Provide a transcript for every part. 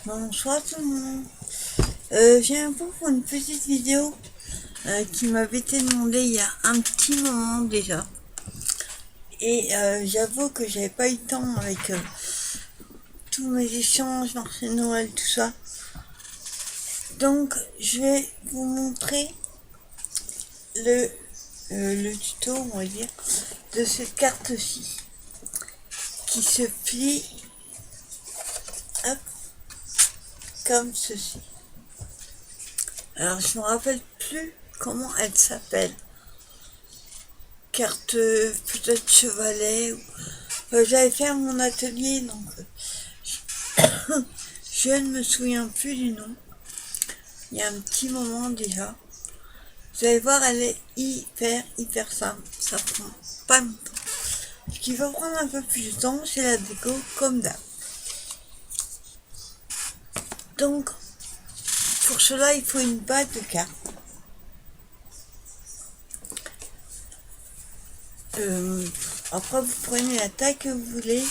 Bonsoir tout le monde. Je viens pour une petite vidéo qui m'avait été demandée il y a un petit moment déjà. Et j'avoue que j'avais pas eu le temps avec tous mes échanges, marché de Noël, tout ça. Donc je vais vous montrer le tuto, on va dire, de cette carte-ci qui se plie hop, comme ceci. Alors je me rappelle plus comment elle s'appelle. Carte peut-être chevalet. J'avais fait à mon atelier, donc je ne me souviens plus du nom. Il y a un petit moment déjà. Vous allez voir, elle est hyper simple. Ça prend pas longtemps. Ce qui va prendre un peu plus de temps, c'est la déco comme d'hab. Donc, pour cela, il faut une base de cartes. Après, vous prenez la taille que vous voulez.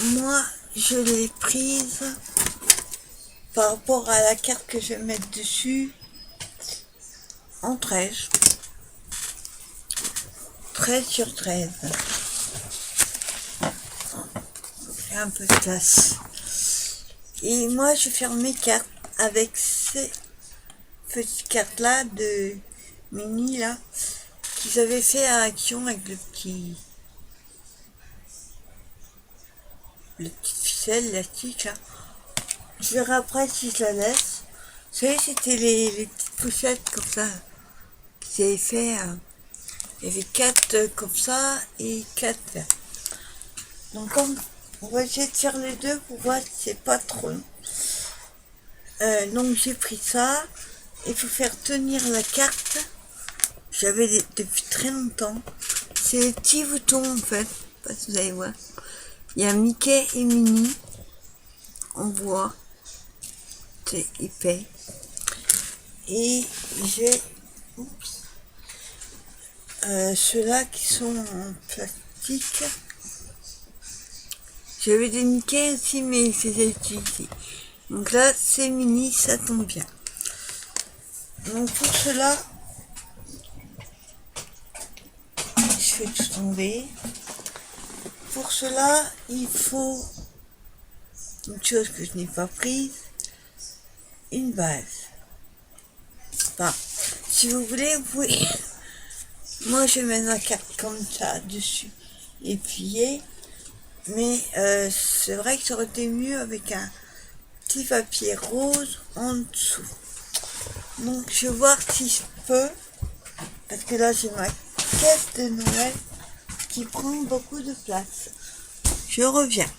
Moi, je l'ai prise par rapport à la carte que je vais mettre dessus en 13 sur 13. J'ai un peu de place. Et moi, je vais faire mes cartes avec ces petites cartes là de mini là qu'ils avaient fait à Action avec le petit ficelle élastique là. Je verrai après si je la laisse. Vous savez, c'était les petites pochettes comme ça qu'ils avaient fait. Il y avait 4 comme ça et 4 verts. Donc comme on va essayer de faire les deux pour voir si c'est pas trop long. Donc j'ai pris ça. Il faut faire tenir la carte. J'avais depuis très longtemps. C'est des petits boutons en fait. Pas si vous allez voir. Il y a Mickey et Minnie. On voit. C'est épais. Et j'ai ceux-là qui sont en plastique. J'avais des Mickey aussi, mais je les ai utilisés. Donc là, c'est mini, ça tombe bien. Donc pour cela, je fais tout tomber. Pour cela, il faut une chose que je n'ai pas prise, une base. Enfin, si vous voulez, vous pouvez... Moi, je mets la carte comme ça dessus et plier. Mais c'est vrai que ça aurait été mieux avec un petit papier rose en dessous. Donc je vais voir si je peux, parce que là j'ai ma caisse de Noël qui prend beaucoup de place. Je reviens.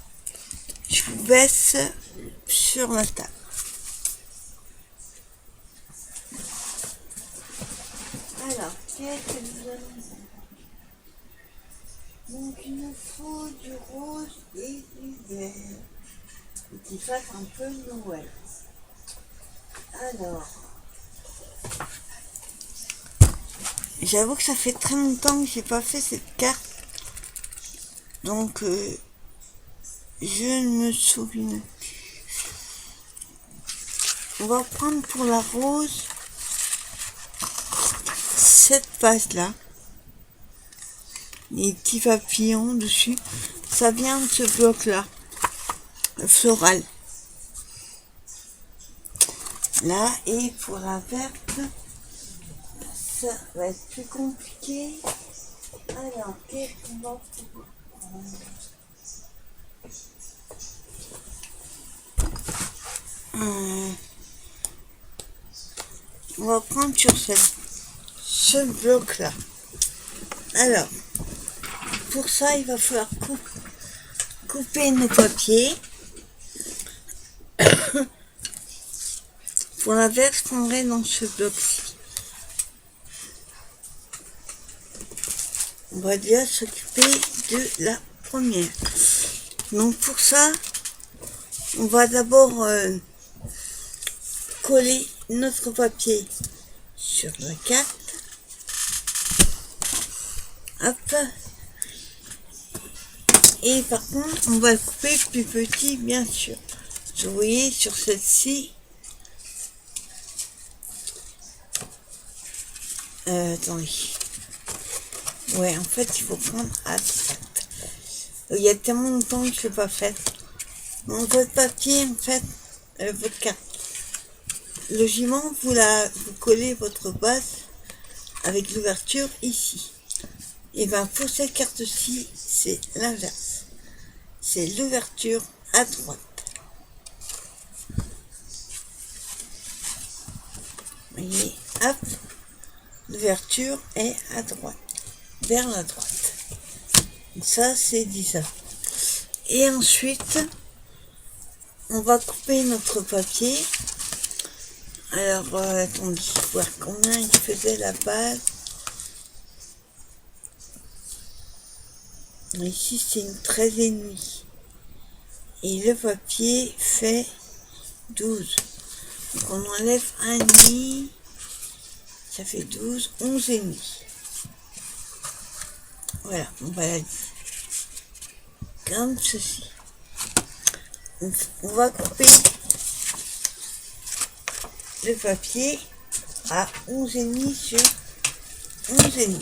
Je vous baisse sur la table. Alors, qu'est-ce que nous allons faire? Donc il nous faut du rose et du vert. Et qui fasse un peu Noël. Alors, j'avoue que ça fait très longtemps que j'ai pas fait cette carte. Donc, je ne me souviens plus. On va prendre pour la rose cette page-là. Les petits papillons dessus. Ça vient de ce bloc-là. Floral. Là, et pour la verte, ça va être plus compliqué. Alors, qu'est-ce qu'on va pouvoir prendre? On va prendre sur ce bloc-là. Alors, pour ça, il va falloir couper nos papiers. Pour la verte, je prendrai dans ce bloc-ci. On va déjà s'occuper de la première. Donc pour ça, on va d'abord coller notre papier sur la carte. Hop. Et par contre, on va le couper plus petit, bien sûr. Vous voyez sur celle-ci, attendez. Ouais, en fait, il faut prendre à droite. Il y a tellement longtemps que je ne l'ai pas fait. Donc, votre papier, en fait, votre carte. Logiquement, vous collez votre base avec l'ouverture ici. Et bien, pour cette carte-ci, c'est l'inverse. C'est l'ouverture à droite. Vous voyez, hop, l'ouverture est à droite, vers la droite. Donc ça, c'est 10 heures. Et ensuite, on va couper notre papier. Alors, attendez, voir combien il faisait la base. Ici, c'est une 13,5. Et le papier fait 12. Donc, on enlève un demi. Ça fait 12, 11,5. Voilà, on va la dire. Comme ceci. On va couper le papier à 11,5 sur 11,5.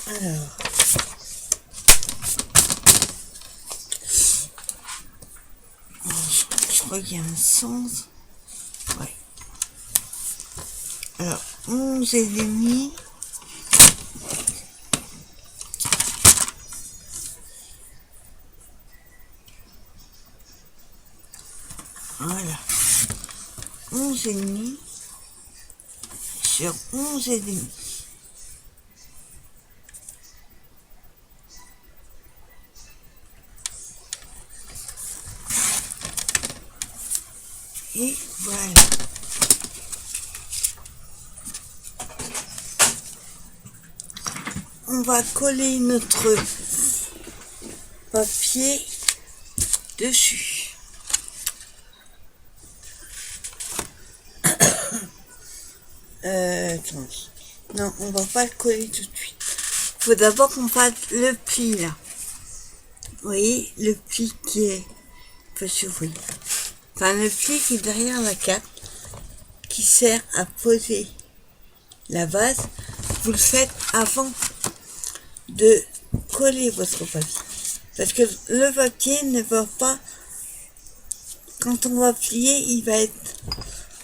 Alors, je crois qu'il y a un sens. Ouais. Alors, 11,5. Voilà. 11,5 sur 11,5. Et voilà. On va coller notre papier dessus. Attendez. Non, on va pas le coller tout de suite. Il faut d'abord qu'on fasse le pli là. Vous voyez, le pli qui est... Vous voyez. Enfin, le pli qui est derrière la carte, qui sert à poser la base, vous le faites avant de coller votre papier. Parce que le papier ne va pas... Quand on va plier, il va être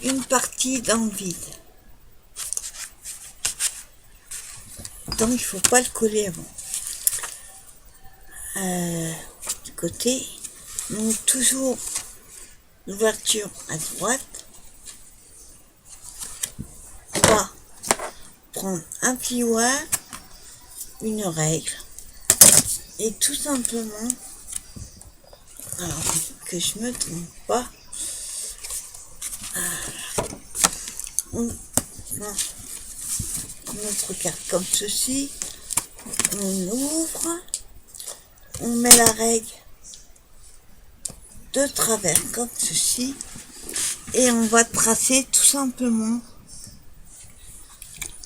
une partie dans le vide. Donc, il ne faut pas le coller avant. Du côté, donc toujours l'ouverture à droite. On va prendre un plioir, une règle, et tout simplement, alors que je me trompe pas, on prend notre carte comme ceci, on ouvre, on met la règle de travers comme ceci, et on va tracer tout simplement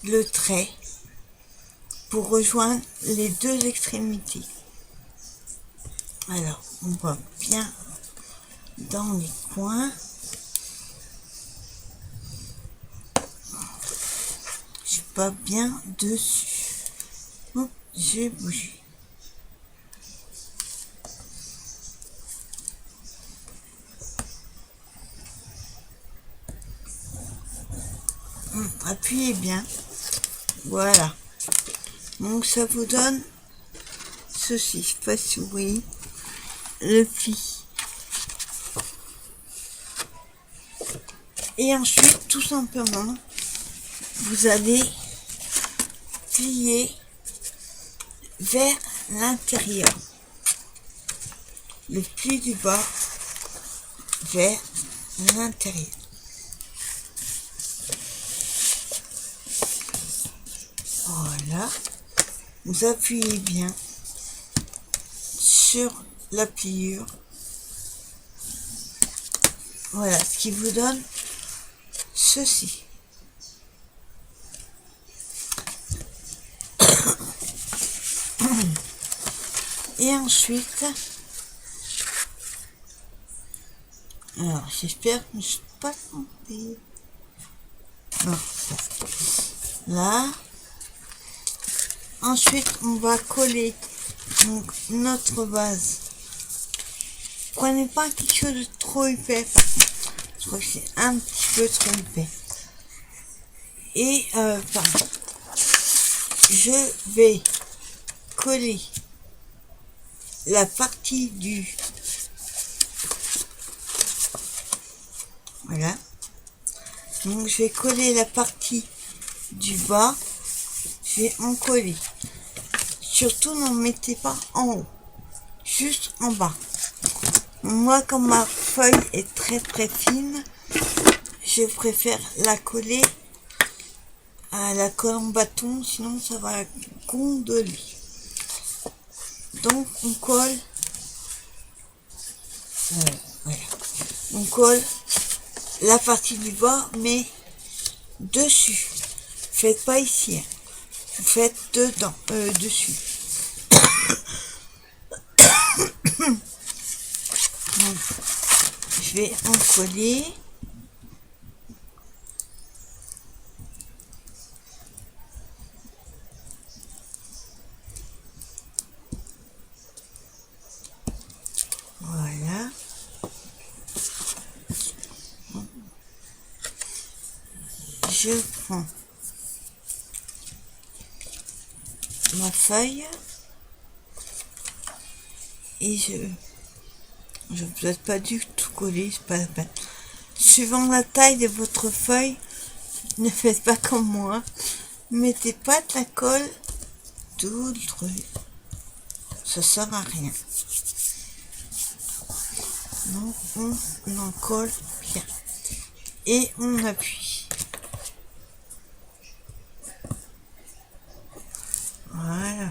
le trait pour rejoindre les deux extrémités. Alors, on va bien dans les coins. Je suis pas bien dessus. Bon, j'ai bougé. Appuyez bien. Voilà. Donc ça vous donne ceci. Je sais pas si vous voyez le pli. Et ensuite, tout simplement, vous allez plier vers l'intérieur. Le pli du bas vers l'intérieur. Voilà. Vous appuyez bien sur la pliure. Voilà, ce qui vous donne ceci. Et ensuite, alors j'espère que je ne suis pas trompée. Non. Là. Ensuite, on va coller donc, notre base. Prenez pas quelque chose de trop épais. Je crois que c'est un petit peu trop épais. Et pardon. Je vais coller la partie du... Voilà. Donc je vais coller la partie du bas. Je vais en coller. Surtout n'en mettez pas en haut. Juste en bas. Moi, comme ma feuille est très très fine, je préfère la coller à la colle en bâton, sinon ça va gondoler. Donc on colle, voilà. On colle la partie du bas, mais dessus. Faites pas ici, hein. Vous faites dedans, dessus. Donc, je vais en coller. Voilà. Je prends ma feuille et je peux pas du tout coller, c'est pas la peine. Suivant la taille de votre feuille, ne faites pas comme moi. Mettez pas de la colle tout le truc. Ça sert à rien. Donc on en colle bien. Et on appuie. Voilà.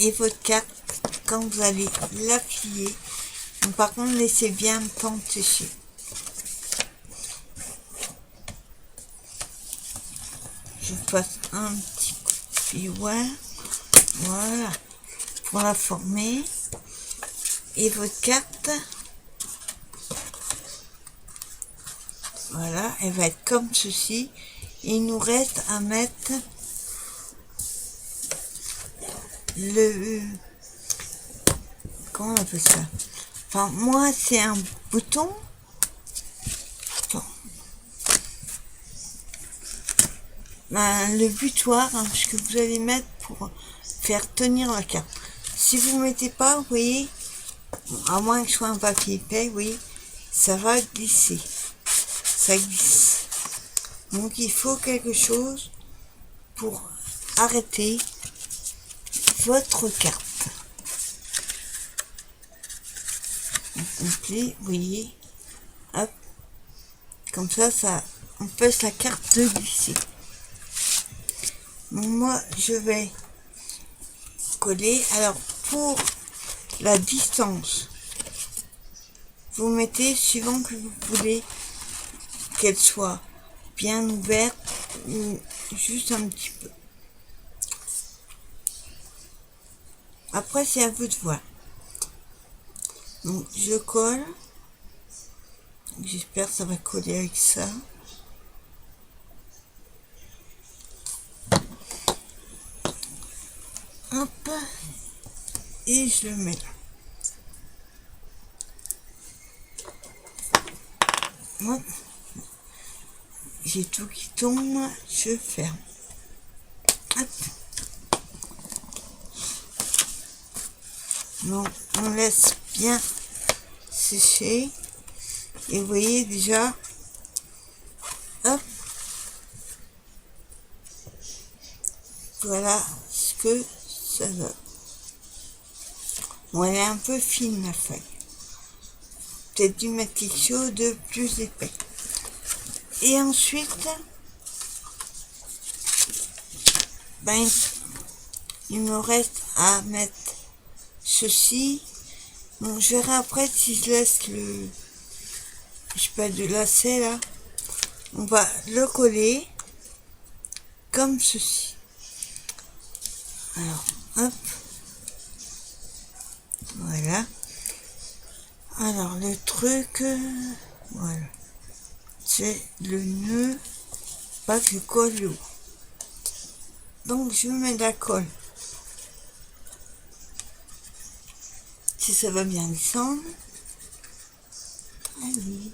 Et votre carte, quand vous allez la plier, par contre laissez bien le temps de sécher. Je passe un petit coup de piouin, voilà, pour la former. Et votre carte, voilà, elle va être comme ceci. Il nous reste à mettre le... Comment on appelle ça? Enfin, moi, c'est un bouton. Bon. Ben, le butoir, hein, ce que vous allez mettre pour faire tenir la carte. Si vous ne mettez pas, vous voyez, à moins que ce soit un papier épais, oui, ça va glisser. Ça glisse. Donc il faut quelque chose pour arrêter votre carte. On plie, vous voyez, hop, comme ça, ça empêche la carte de glisser. Donc moi, je vais coller. Alors pour la distance, vous mettez suivant que vous voulez qu'elle soit bien ouverte ou juste un petit peu. Après, c'est à vous de voir. Donc, je colle. J'espère que ça va coller avec ça. Hop. Et je le mets là. Hop. J'ai tout qui tombe. Je ferme. Hop. Donc, on laisse bien sécher. Et vous voyez déjà, hop, voilà ce que ça donne. Bon, elle est un peu fine la feuille. Peut-être dû mettre quelque chose de plus épais. Et ensuite, ben, il me reste à mettre ceci. Donc je verrai après si je laisse le, je sais pas, de lacet là. On va le coller comme ceci. Alors, hop. Alors le truc, voilà, c'est le nœud, pas que je colle le haut. Donc je mets de la colle. Si ça va bien descendre, allez.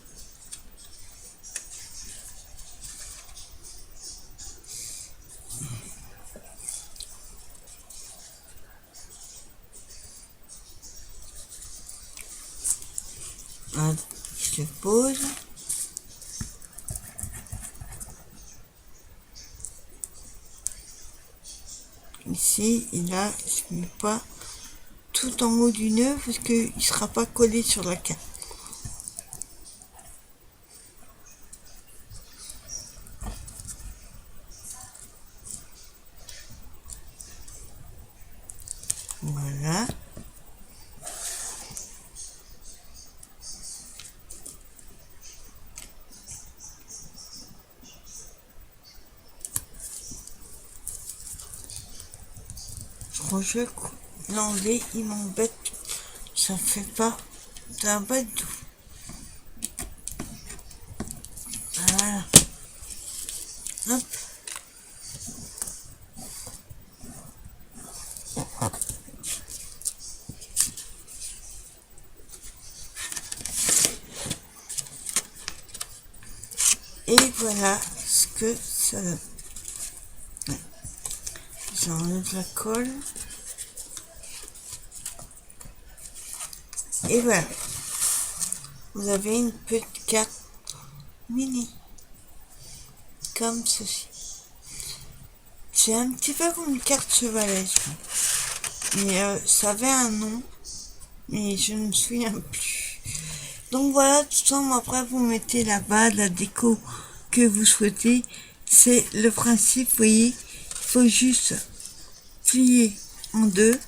Voilà, je le pose. Ici et là, je ne mets pas tout en haut du nœud parce qu'il ne sera pas collé sur la carte. Voilà. Je l'enlever, il m'embête. Ça fait pas. Ça va pas du tout. Voilà. Hop. Et voilà ce que ça donne. Ouais. J'enlève la colle. Et voilà. Vous avez une petite carte mini. Comme ceci. C'est un petit peu comme une carte chevalet. Mais ça avait un nom. Mais je ne me souviens plus. Donc voilà, tout ça, après vous mettez là-bas la déco que vous souhaitez. C'est le principe, vous voyez. Il faut juste plier en deux.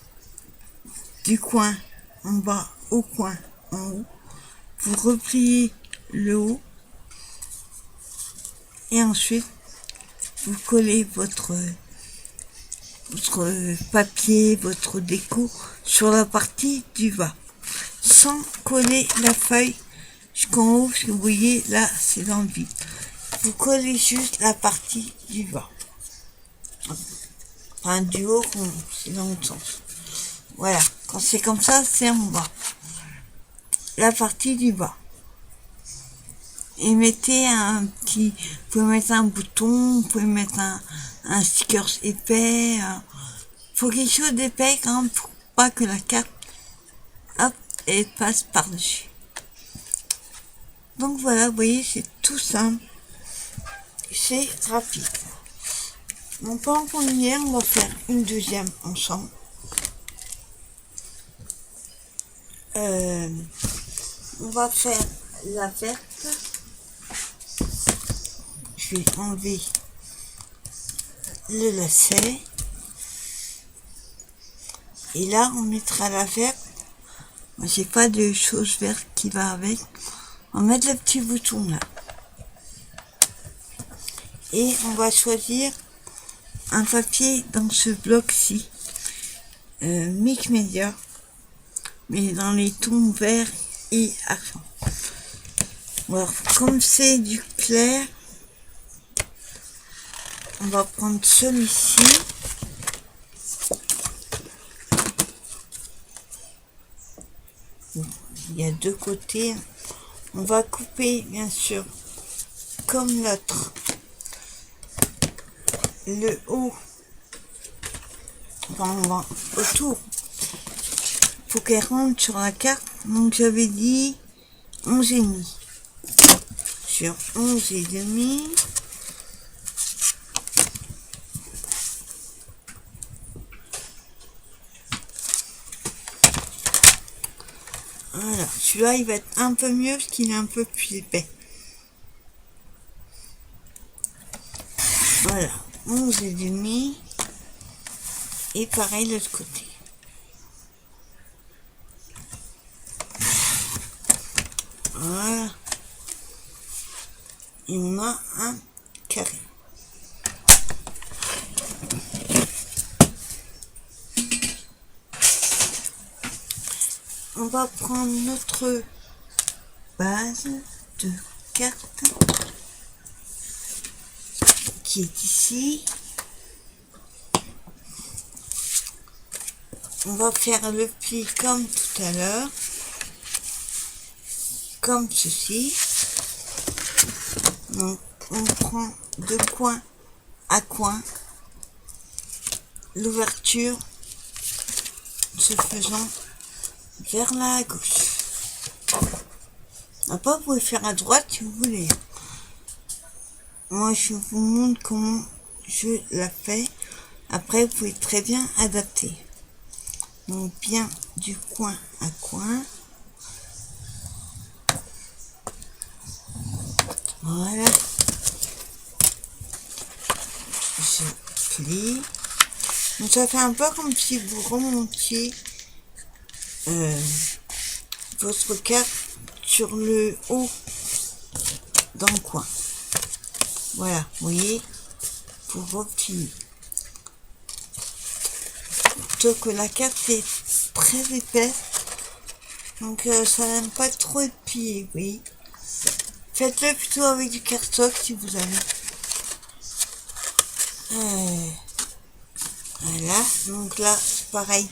Du coin en bas au coin en haut. Vous repliez le haut. Et ensuite, vous collez votre papier, votre déco sur la partie du bas. Sans coller la feuille jusqu'en haut, parce que vous voyez, là, c'est dans le vide. Vous collez juste la partie du bas. Enfin, du haut, c'est dans l'autre sens. Voilà. Quand c'est comme ça, c'est en bas. La partie du bas. Et mettez un petit, vous pouvez mettre un bouton, vous pouvez mettre un sticker épais. Faut quelque chose d'épais quand même pour pas que la carte, hop, elle passe par-dessus. Donc voilà, vous voyez, c'est tout simple. C'est rapide. Donc pendant qu'on y est, on va faire une deuxième ensemble. On va faire la verte. Je vais enlever le lacet. Et là, on mettra la verte. Moi, j'ai pas de chose verte qui va avec. On va mettre le petit bouton là. Et on va choisir un papier dans ce bloc-ci. Mix Media. Mais dans les tons verts et argent. Alors, comme c'est du clair, on va prendre celui-ci. Il y a deux côtés. On va couper, bien sûr, comme l'autre, le haut. Enfin, on va autour. Faut qu'elle rentre sur la carte. Donc, j'avais dit 11,5. Sur 11,5. Voilà, celui-là il va être un peu mieux parce qu'il est un peu plus épais. Voilà, 11,5. Et pareil de l'autre côté. Voilà. Et on a un carré. On va prendre notre base de carte qui est ici. On va faire le pli comme tout à l'heure, comme ceci. Donc on prend de coin à coin l'ouverture, se faisant vers la gauche. Après vous pouvez faire à droite si vous voulez. Moi je vous montre comment je la fais. Après vous pouvez très bien adapter. Donc bien du coin à coin. Voilà. Je plie. Donc ça fait un peu comme si vous remontiez votre carte sur le haut dans le coin. Voilà, vous voyez, pour obtenir. Sauf que la carte est très épaisse, donc ça n'aime pas trop être plié, oui. Faites-le plutôt avec du cardstock si vous avez. Voilà, donc là, c'est pareil.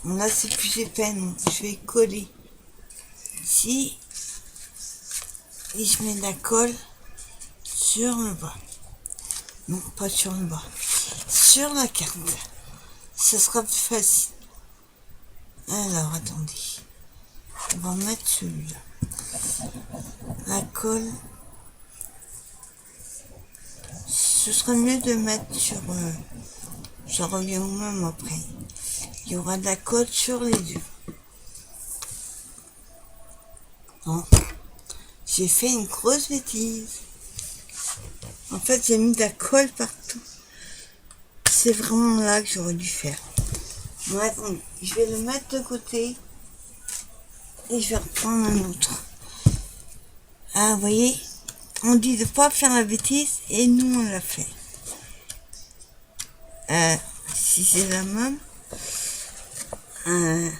Là, c'est plus épais, donc je vais coller ici. Et je mets de la colle sur le bas. Non, pas sur le bas. Sur la carte. Ce sera plus facile. Alors, attendez. On va mettre celui-là. La colle. Ce serait mieux de mettre sur... je reviens au même après. Il y aura de la colle sur les deux. Bon. J'ai fait une grosse bêtise. En fait, j'ai mis de la colle partout. C'est vraiment là que j'aurais dû faire. Bon, attendez. Je vais le mettre de côté. Et je vais reprendre un autre. Ah, vous voyez, on dit de pas faire la bêtise et nous on l'a fait. Si c'est la même. Je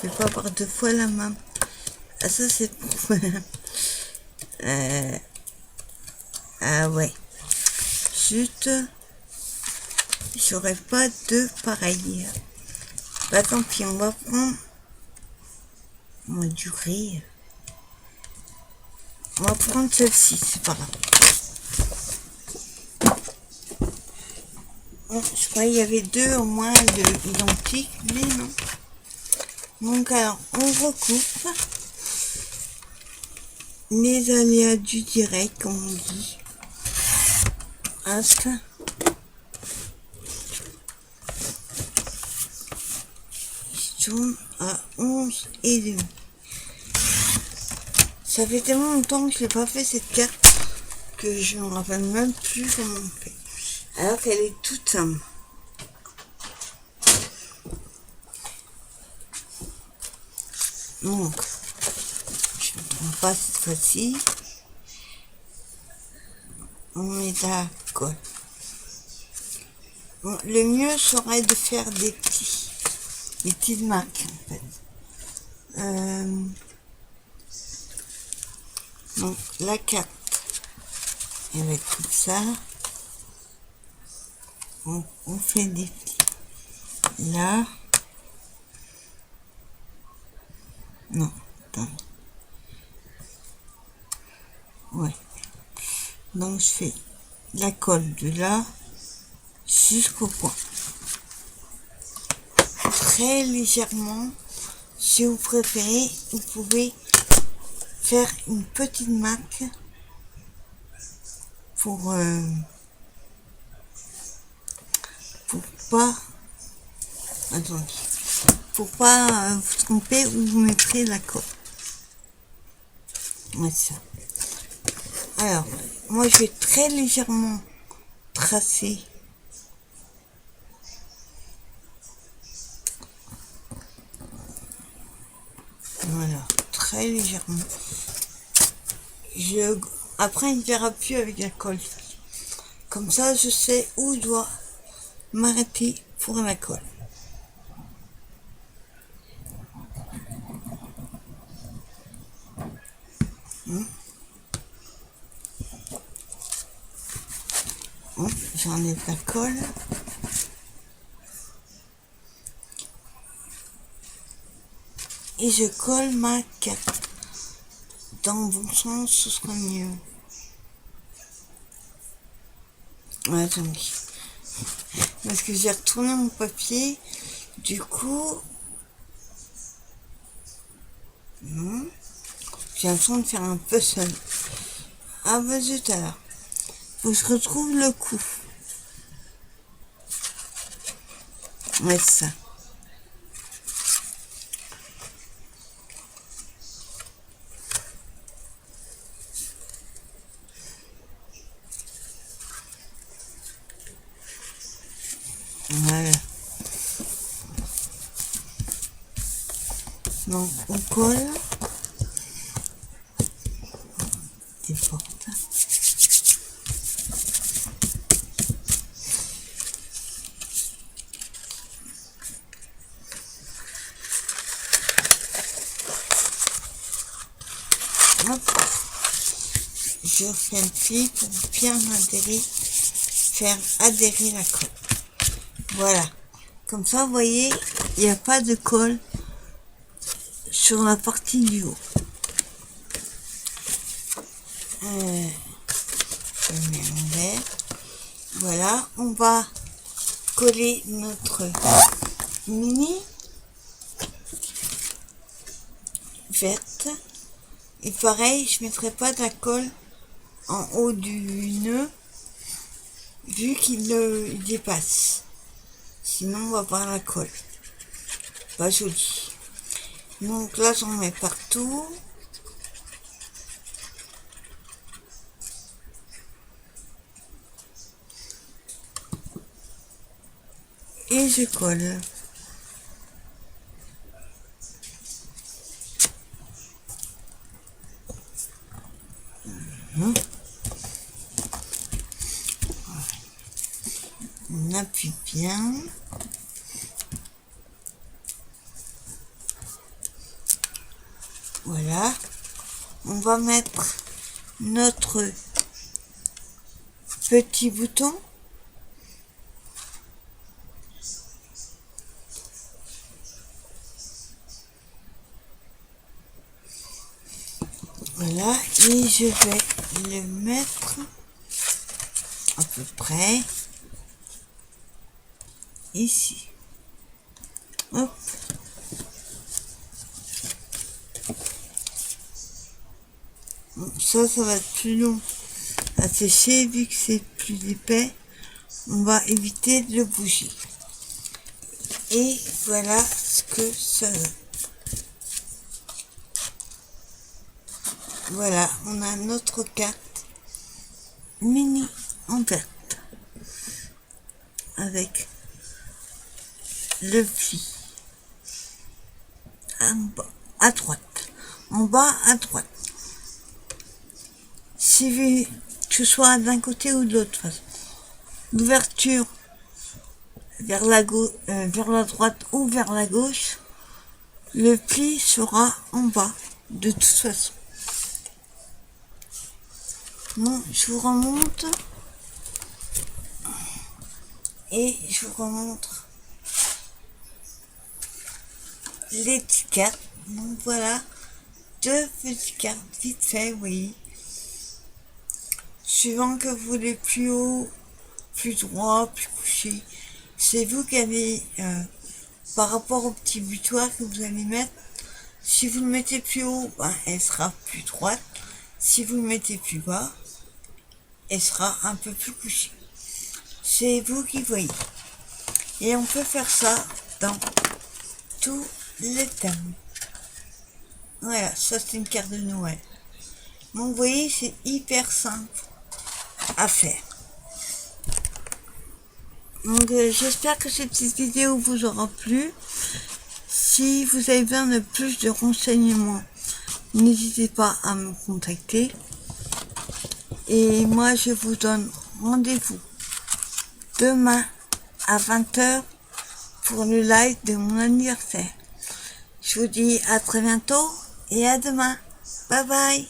vais pas avoir deux fois la même. Ah, ça c'est le problème. Ouais. Juste, j'aurais pas deux pareils. Bah tant pis, on va prendre. On va durer. On va prendre celle-ci, c'est pas grave. Bon, je croyais qu'il y avait deux au moins identiques, mais non. Donc alors, on recoupe les aléas du direct, comme on dit. Hop. Je tourne à 11 et demi. Ça fait tellement longtemps que je n'ai pas fait cette carte que je ne me rappelle même plus comment on fait. Alors qu'elle est toute simple. Donc, je ne me trompe pas cette fois-ci. On met de la colle. Bon, le mieux serait de faire des petites marques en fait. Donc la carte, elle va être comme ça. On fait des plis. Là. Non, attends. Ouais. Donc je fais la colle de là jusqu'au point. Très légèrement. Si vous préférez, vous pouvez faire une petite marque pour pas, attendez, pour pas vous tromper où vous mettrez la colle. Ouais, ça. Alors, moi je vais très légèrement tracer. Voilà, très légèrement. Après, il ne verra plus avec la colle. Comme ça, je sais où je dois m'arrêter pour la colle. J'enlève la colle. Et je colle ma carte. Dans le bon sens, ce sera mieux. Attendez. Parce que j'ai retourné mon papier. Du coup... j'ai l'impression de faire un puzzle. Ah bah zut alors. Faut que je retrouve le coup. Ouais, ça. Voilà. Donc on colle. Des portes. Hop. Je fais le pli pour bien faire adhérer la colle. Voilà. Comme ça, vous voyez, il n'y a pas de colle sur la partie du haut. Je mets en vert. Voilà, on va coller notre mini verte. Et pareil, je ne mettrai pas de la colle en haut du nœud vu qu'il dépasse. Sinon, on va voir la colle. Pas joli. Donc là, j'en mets partout. Et je colle. On appuie bien. Voilà. On va mettre notre petit bouton. Voilà. Et je vais le mettre à peu près ici. Hop. Ça va être plus long à sécher vu que c'est plus épais. On va éviter de le bouger. Et voilà ce que ça donne. Voilà, on a notre carte mini en verte avec le pli en bas, à droite, en bas à droite. Si que ce soit d'un côté ou de l'autre façon, l'ouverture vers la droite ou vers la gauche, le pli sera en bas de toute façon. Bon, je vous remonte et je vous remontre les petites cartes. Donc voilà, deux petites cartes vite fait, oui. Suivant que vous voulez plus haut, plus droit, plus couché, c'est vous qui avez par rapport au petit butoir que vous allez mettre. Si vous le mettez plus haut, ben, elle sera plus droite. Si vous le mettez plus bas, elle sera un peu plus couchée. C'est vous qui voyez. Et on peut faire ça dans tous les thèmes. Voilà, ça c'est une carte de Noël. Donc vous voyez, c'est hyper simple à faire. Donc j'espère que cette petite vidéo vous aura plu. Si vous avez besoin de plus de renseignements, n'hésitez pas à me contacter. Et moi, je vous donne rendez-vous demain à 20h pour le live de mon anniversaire. Je vous dis à très bientôt et à demain. Bye bye.